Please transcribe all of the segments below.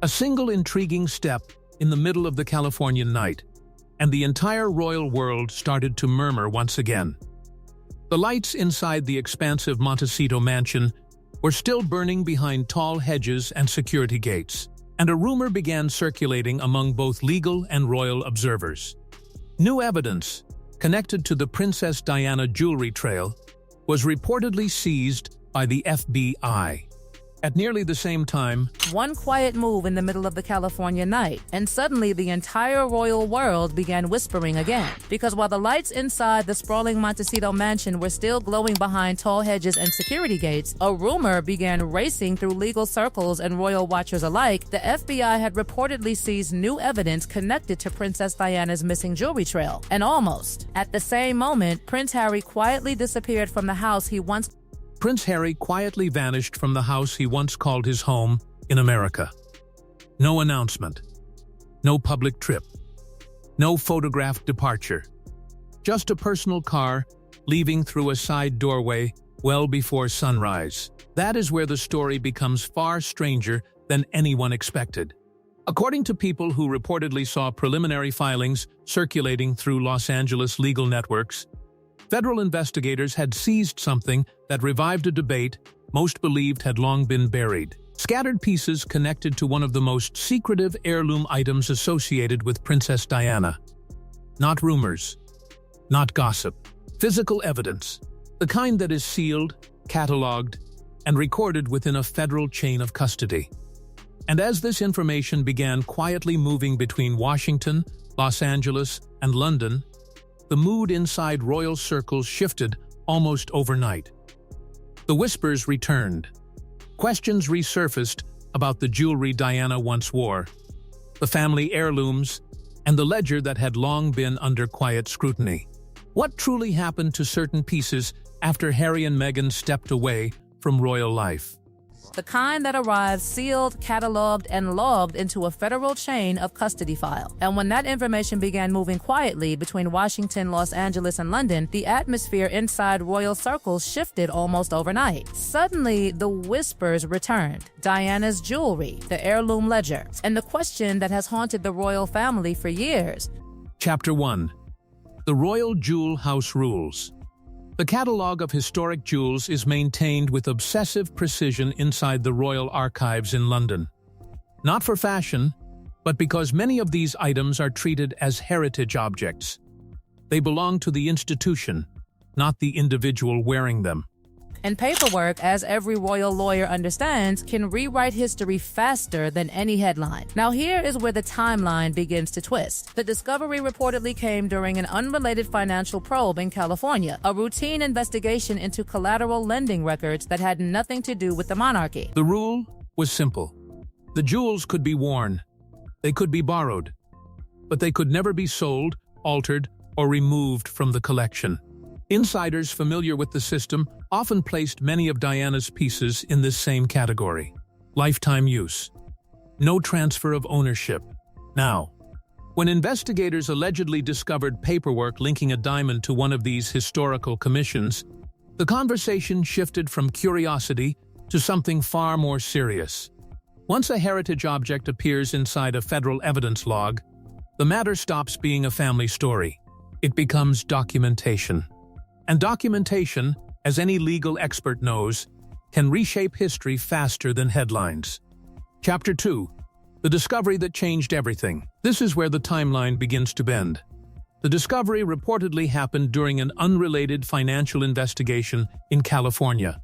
A single intriguing step in the middle of the Californian night, and the entire royal world started to murmur once again. The lights inside the expansive Montecito mansion were still burning behind tall hedges and security gates, and a rumor began circulating among both legal and royal observers. New evidence, connected to the Princess Diana jewelry trail, was reportedly seized by the FBI. At nearly the same time, one quiet move in the middle of the California night, and suddenly the entire royal world began whispering again. Because while the lights inside the sprawling Montecito mansion were still glowing behind tall hedges and security gates, a rumor began racing through legal circles and royal watchers alike. The FBI had reportedly seized new evidence connected to Princess Diana's missing jewelry trail. And almost at the same moment, Prince Harry quietly disappeared from the house he once Prince Harry quietly vanished from the house he once called his home in America. No announcement, no public trip, no photographed departure. Just a personal car leaving through a side doorway well before sunrise. That is where the story becomes far stranger than anyone expected. According to people who reportedly saw preliminary filings circulating through Los Angeles legal networks, federal investigators had seized something that revived a debate most believed had long been buried. Scattered pieces connected to one of the most secretive heirloom items associated with Princess Diana. Not rumors, not gossip. Physical evidence. The kind that is sealed, catalogued, and recorded within a federal chain of custody. And as this information began quietly moving between Washington, Los Angeles, and London, the mood inside royal circles shifted almost overnight. The whispers returned. Questions resurfaced about the jewelry Diana once wore, the family heirlooms, and the ledger that had long been under quiet scrutiny. What truly happened to certain pieces after Harry and Meghan stepped away from royal life? The kind that arrived sealed, catalogued, and logged into a federal chain of custody file. And when that information began moving quietly between Washington, Los Angeles, and London, the atmosphere inside royal circles shifted almost overnight. Suddenly, the whispers returned. Diana's jewelry, the heirloom ledger, and the question that has haunted the royal family for years. Chapter 1. The Royal Jewel House Rules. The catalogue of historic jewels is maintained with obsessive precision inside the royal archives in London. Not for fashion, but because many of these items are treated as heritage objects. They belong to the institution, not the individual wearing them. And paperwork, as every royal lawyer understands, can rewrite history faster than any headline. Now here is where the timeline begins to twist. The discovery reportedly came during an unrelated financial probe in California, a routine investigation into collateral lending records that had nothing to do with the monarchy. The rule was simple. The jewels could be worn, they could be borrowed, but they could never be sold, altered, or removed from the collection. Insiders familiar with the system often placed many of Diana's pieces in this same category. Lifetime use. No transfer of ownership. Now, when investigators allegedly discovered paperwork linking a diamond to one of these historical commissions, the conversation shifted from curiosity to something far more serious. Once a heritage object appears inside a federal evidence log, the matter stops being a family story. It becomes documentation. And documentation, as any legal expert knows, can reshape history faster than headlines. Chapter 2. The discovery that changed everything. This is where the timeline begins to bend. The discovery reportedly happened during an unrelated financial investigation in California.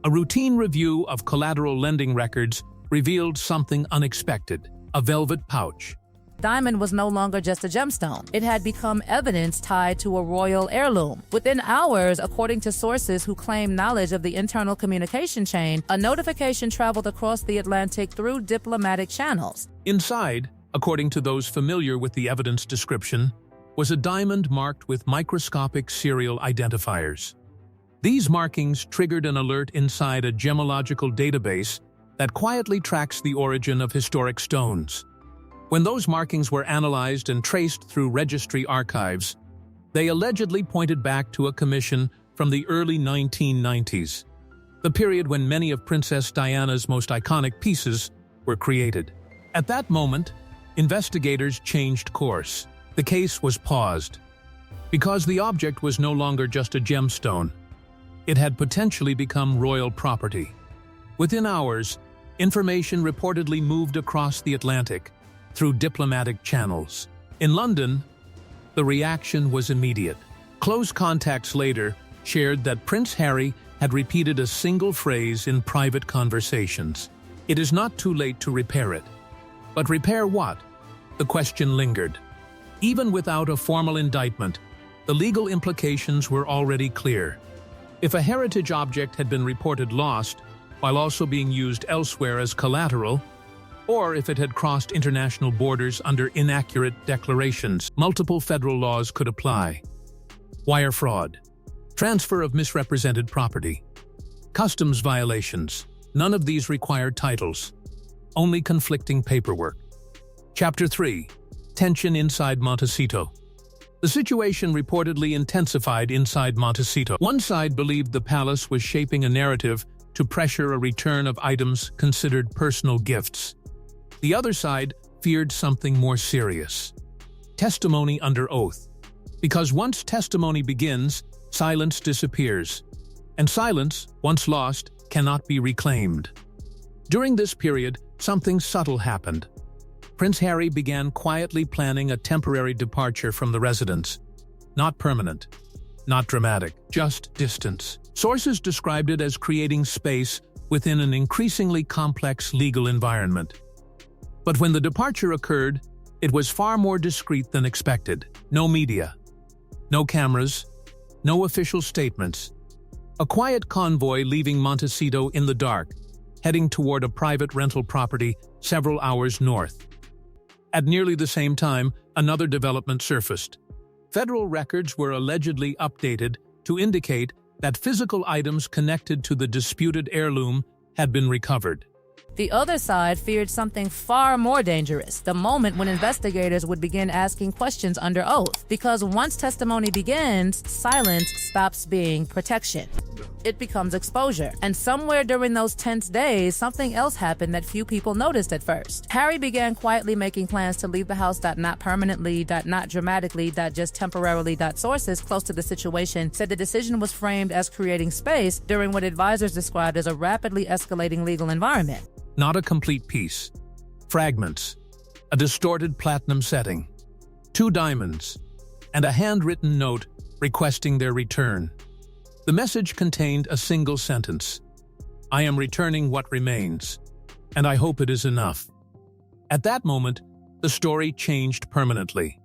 A routine review of collateral lending records revealed something unexpected: a velvet pouch. Diamond was no longer just a gemstone. It had become evidence tied to a royal heirloom. Within hours, according to sources who claim knowledge of the internal communication chain, a notification traveled across the Atlantic through diplomatic channels. Inside, according to those familiar with the evidence description, was a diamond marked with microscopic serial identifiers. These markings triggered an alert inside a gemological database that quietly tracks the origin of historic stones. When those markings were analyzed and traced through registry archives, they allegedly pointed back to a commission from the early 1990s, the period when many of Princess Diana's most iconic pieces were created. At that moment, investigators changed course. The case was paused because the object was no longer just a gemstone. It had potentially become royal property. Within hours, information reportedly moved across the Atlantic through diplomatic channels. In London, the reaction was immediate. Close contacts later shared that Prince Harry had repeated a single phrase in private conversations. It is not too late to repair it. But repair what? The question lingered. Even without a formal indictment, the legal implications were already clear. If a heritage object had been reported lost, while also being used elsewhere as collateral, or if it had crossed international borders under inaccurate declarations, multiple federal laws could apply. Wire fraud, transfer of misrepresented property, customs violations. None of these required titles, only conflicting paperwork. Chapter 3. Tension inside Montecito. The situation reportedly intensified inside Montecito. One side believed the palace was shaping a narrative to pressure a return of items considered personal gifts. The other side feared something more serious. Testimony under oath. Because once testimony begins, silence disappears. And silence, once lost, cannot be reclaimed. During this period, something subtle happened. Prince Harry began quietly planning a temporary departure from the residence. Not permanent, not dramatic, just distance. Sources described it as creating space within an increasingly complex legal environment. But when the departure occurred, it was far more discreet than expected. No media, no cameras, no official statements. A quiet convoy leaving Montecito in the dark, heading toward a private rental property several hours north. At nearly the same time, another development surfaced. Federal records were allegedly updated to indicate that physical items connected to the disputed heirloom had been recovered. The other side feared something far more dangerous, the moment when investigators would begin asking questions under oath. Because once testimony begins, silence stops being protection. It becomes exposure. And somewhere during those tense days, something else happened that few people noticed at first. Harry began quietly making plans to leave the house. Not permanently, not dramatically, just temporarily. Sources close to the situation said the decision was framed as creating space during what advisors described as a rapidly escalating legal environment. Not a complete piece. Fragments, a distorted platinum setting, 2 diamonds, and a handwritten note requesting their return. The message contained a single sentence: "I am returning what remains, and I hope it is enough." At that moment, the story changed permanently.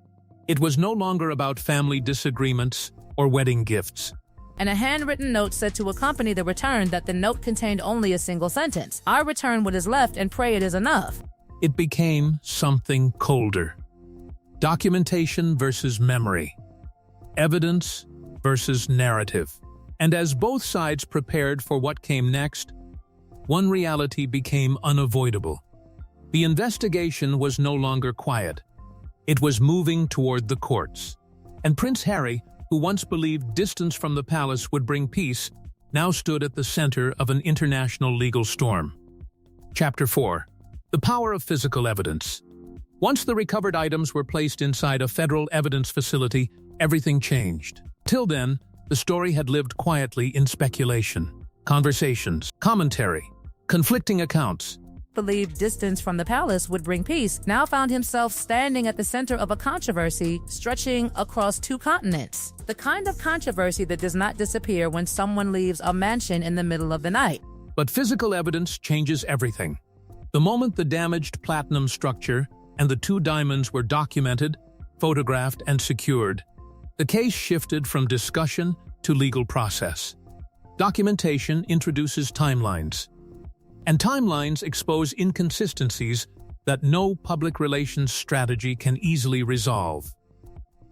It was no longer about family disagreements or wedding gifts. And a handwritten note said to accompany the return that the note contained only a single sentence: "I return what is left and pray it is enough." It became something colder. Documentation versus memory. Evidence versus narrative. And as both sides prepared for what came next, one reality became unavoidable. The investigation was no longer quiet. It was moving toward the courts. And Prince Harry, who once believed distance from the palace would bring peace, now stood at the center of an international legal storm. Chapter 4. The power of physical evidence. Once the recovered items were placed inside a federal evidence facility, everything changed. Till then, the story had lived quietly in speculation, conversations, commentary, conflicting accounts. Believed distance from the palace would bring peace, now found himself standing at the center of a controversy stretching across 2 continents. The kind of controversy that does not disappear when someone leaves a mansion in the middle of the night. But physical evidence changes everything. The moment the damaged platinum structure and the 2 diamonds were documented, photographed, and secured, the case shifted from discussion to legal process. Documentation introduces timelines. And timelines expose inconsistencies that no public relations strategy can easily resolve.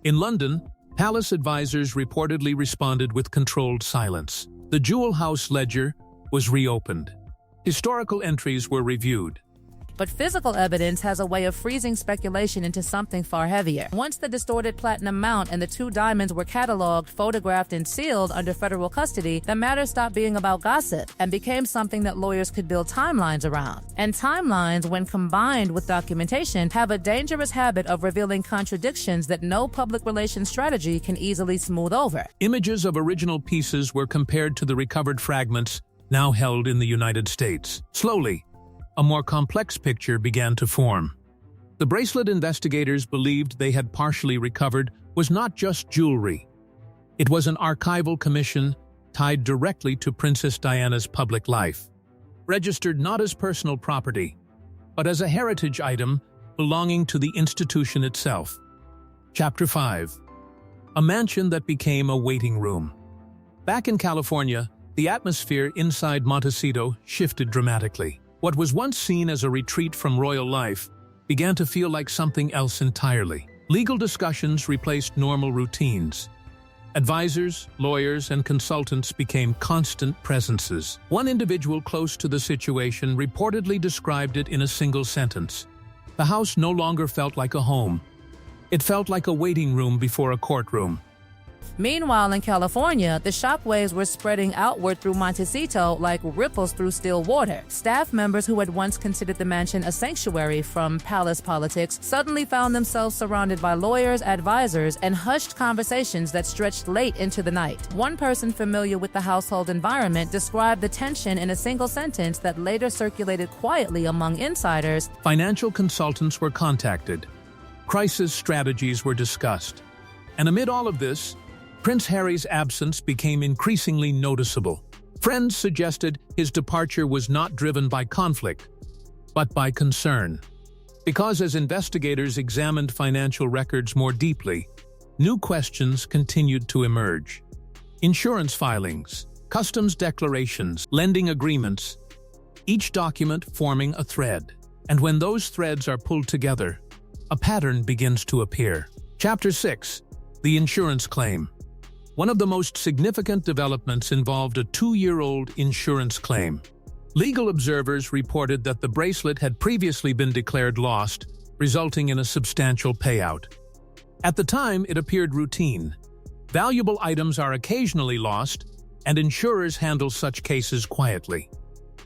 In London, palace advisors reportedly responded with controlled silence. The Jewel House ledger was reopened. Historical entries were reviewed. But physical evidence has a way of freezing speculation into something far heavier. Once the distorted platinum mount and the 2 diamonds were cataloged, photographed, and sealed under federal custody, the matter stopped being about gossip and became something that lawyers could build timelines around. And timelines, when combined with documentation, have a dangerous habit of revealing contradictions that no public relations strategy can easily smooth over. Images of original pieces were compared to the recovered fragments now held in the United States. Slowly, a more complex picture began to form. The bracelet investigators believed they had partially recovered was not just jewelry. It was an archival commission tied directly to Princess Diana's public life, registered not as personal property, but as a heritage item belonging to the institution itself. Chapter 5. A mansion that became a waiting room. Back in California, the atmosphere inside Montecito shifted dramatically. What was once seen as a retreat from royal life began to feel like something else entirely. Legal discussions replaced normal routines. Advisors, lawyers, and consultants became constant presences. One individual close to the situation reportedly described it in a single sentence. The house no longer felt like a home. It felt like a waiting room before a courtroom. Meanwhile, in California, the shockwaves were spreading outward through Montecito like ripples through still water. Staff members who had once considered the mansion a sanctuary from palace politics suddenly found themselves surrounded by lawyers, advisors, and hushed conversations that stretched late into the night. One person familiar with the household environment described the tension in a single sentence that later circulated quietly among insiders. Financial consultants were contacted. Crisis strategies were discussed. And amid all of this, Prince Harry's absence became increasingly noticeable. Friends suggested his departure was not driven by conflict, but by concern. Because as investigators examined financial records more deeply, new questions continued to emerge. Insurance filings, customs declarations, lending agreements, each document forming a thread. And when those threads are pulled together, a pattern begins to appear. Chapter 6. The insurance claim. One of the most significant developments involved a 2-year-old insurance claim. Legal observers reported that the bracelet had previously been declared lost, resulting in a substantial payout. At the time, it appeared routine. Valuable items are occasionally lost, and insurers handle such cases quietly.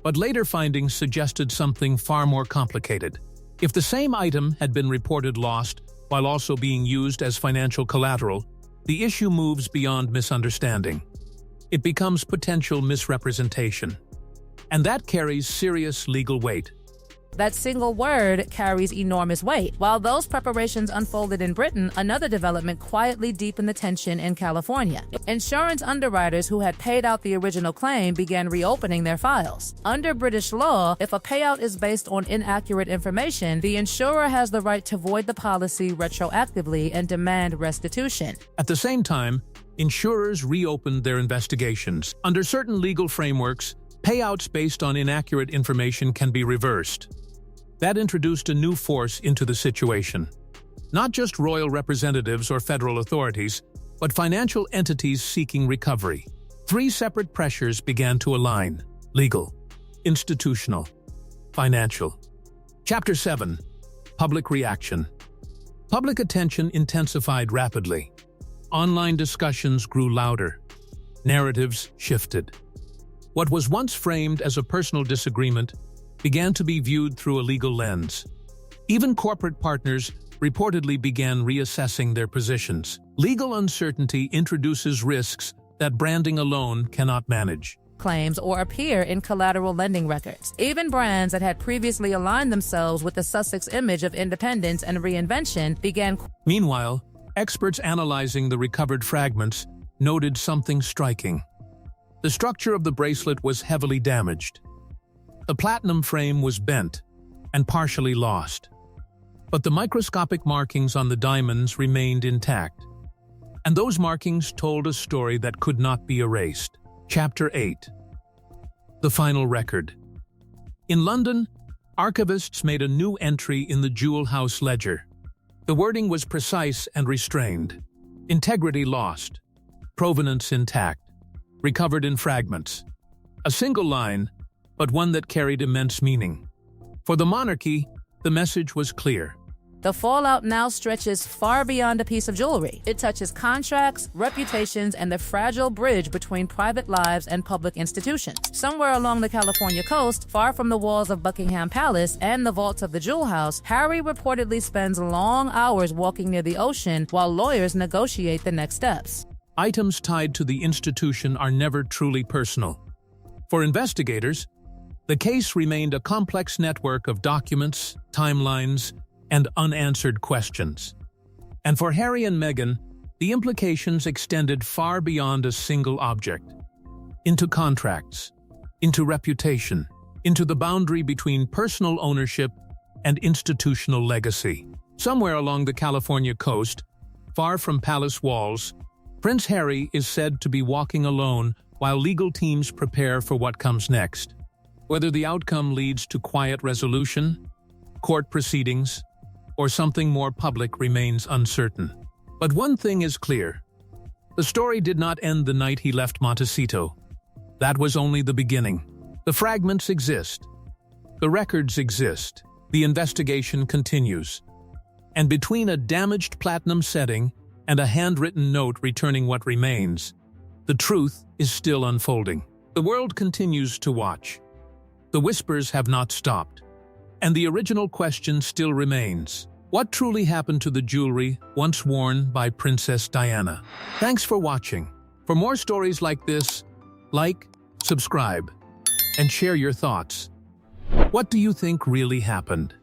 But later findings suggested something far more complicated. If the same item had been reported lost while also being used as financial collateral, the issue moves beyond misunderstanding. It becomes potential misrepresentation. And that carries serious legal weight. That single word carries enormous weight. While those preparations unfolded in Britain, another development quietly deepened the tension in California. Insurance underwriters who had paid out the original claim began reopening their files. Under British law, if a payout is based on inaccurate information, the insurer has the right to void the policy retroactively and demand restitution. At the same time, insurers reopened their investigations. Under certain legal frameworks, payouts based on inaccurate information can be reversed. That introduced a new force into the situation. Not just royal representatives or federal authorities, but financial entities seeking recovery. 3 separate pressures began to align: legal, institutional, financial. Chapter 7. Public reaction. Public attention intensified rapidly. Online discussions grew louder. Narratives shifted. What was once framed as a personal disagreement began to be viewed through a legal lens. Even corporate partners reportedly began reassessing their positions. Legal uncertainty introduces risks that branding alone cannot manage. Claims or appear in collateral lending records. Even brands that had previously aligned themselves with the Sussex image of independence and reinvention began. Meanwhile, experts analyzing the recovered fragments noted something striking. The structure of the bracelet was heavily damaged. The platinum frame was bent and partially lost, but the microscopic markings on the diamonds remained intact. And those markings told a story that could not be erased. Chapter 8. The final record. In London, archivists made a new entry in the Jewel House ledger. The wording was precise and restrained. Integrity lost. Provenance intact. Recovered in fragments. A single line, but one that carried immense meaning. For the monarchy, the message was clear. The fallout now stretches far beyond a piece of jewelry. It touches contracts, reputations, and the fragile bridge between private lives and public institutions. Somewhere along the California coast, far from the walls of Buckingham Palace and the vaults of the Jewel House, Harry reportedly spends long hours walking near the ocean while lawyers negotiate the next steps. Items tied to the institution are never truly personal. For investigators, the case remained a complex network of documents, timelines, and unanswered questions. And for Harry and Meghan, the implications extended far beyond a single object, into contracts, into reputation, into the boundary between personal ownership and institutional legacy. Somewhere along the California coast, far from palace walls, Prince Harry is said to be walking alone while legal teams prepare for what comes next. Whether the outcome leads to quiet resolution, court proceedings, or something more public remains uncertain. But one thing is clear. The story did not end the night he left Montecito. That was only the beginning. The fragments exist. The records exist. The investigation continues. And between a damaged platinum setting and a handwritten note returning what remains, the truth is still unfolding. The world continues to watch. The whispers have not stopped. And the original question still remains. What truly happened to the jewelry once worn by Princess Diana? Thanks for watching. For more stories like this, like, subscribe, and share your thoughts. What do you think really happened?